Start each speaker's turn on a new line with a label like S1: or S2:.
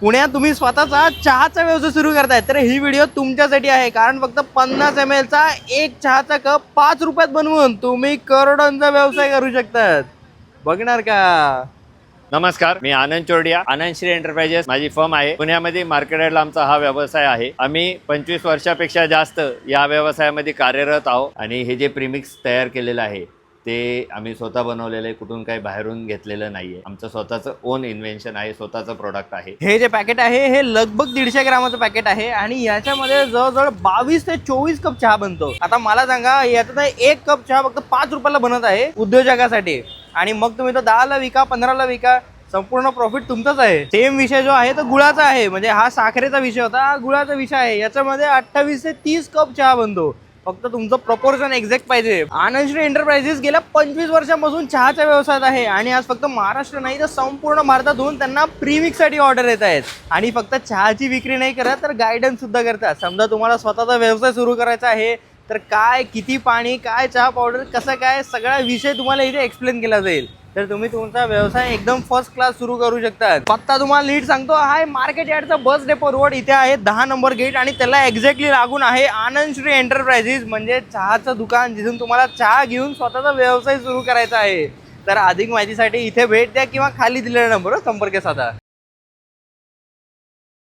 S1: पुण्यात तुम्ही स्वतःचा चहाचा व्यवसाय सुरू करताय तर ही व्हिडिओ तुमच्यासाठी आहे, कारण फक्त 50 ml चा एक चहाचा कप 5 रुपयात बनवून तुम्ही करोडोंचा व्यवसाय करू शकतात. बघणार का?
S2: नमस्कार, मी आनंद चोरडिया. आनंद श्री एंटरप्राइजेस माझी फर्म आहे. पुण्यामध्ये मार्केट यार्डला आमचा हा व्यवसाय आहे. आम्ही 25 वर्षापेक्षा जास्त या व्यवसायामध्ये कार्यरत आहोत आणि हे जे प्रीमिक्स तयार केलेलं आहे ते आम्ही स्वतः बनवलेलं आहे. कुठून काही बाहेरून घेतलेलं नाहीये. आमचं स्वतःचं ओन इन्व्हेन्शन आहे, स्वतःचं प्रोडक्ट आहे.
S1: हे जे पॅकेट आहे हे लगभग 150 ग्रामाचं पॅकेट आहे आणि याच्यामध्ये जवळजवळ 22 ते 24 कप चहा बनतो. आता मला सांगा, याचा एक कप चहा फक्त 5 रुपयाला बनत आहे उद्योजकासाठी, आणि मग तुम्ही तो 10ला विका, 15ला विका, संपूर्ण प्रॉफिट तुमचाच आहे. सेम विषय जो आहे तो गुळाचा आहे. म्हणजे हा साखरेचा विषय होता, हा गुळाचा विषय आहे. याच्यामध्ये 28 ते 30 कप चहा बनतो. फक्त तुमचं प्रपोर्शन एक्झॅक्ट पाहिजे. आनंद श्री एंटरप्राइजेस गेल्या 25 वर्षांपासून चहाच्या व्यवसायात आहे आणि आज फक्त महाराष्ट्र नाही तर संपूर्ण भारतातून त्यांना प्रीमिक्स साठी ऑर्डर येत आहेत. आणि फक्त चहाची विक्री नाही करत तर गायडन्स सुद्धा करतात. समजा तुम्हाला स्वतःचा व्यवसाय सुरू करायचा आहे तर काय, किती पाणी, काय चहा पावडर, कसं काय, सगळा विषय तुम्हाला इथे एक्सप्लेन केला जाईल. तर तुम्ही तुमचा व्यवसाय एकदम फर्स्ट क्लास सुरू करू शकता. पत्ता तुम्हाला नीट सांगतो, हा मार्केट यार्डचा बस डेपो रोड इथे आहे, 10 नंबर गेट, आणि त्याला एक्झॅक्टली लागून आहे आनंद श्री एंटरप्राइजेस, म्हणजे चहाचं दुकान जिथून तुम्हाला चहा घेऊन स्वतःचा व्यवसाय सुरू करायचा आहे. तर अधिक माहितीसाठी इथे भेट द्या किंवा खाली दिलेल्या नंबरवर संपर्क साधा.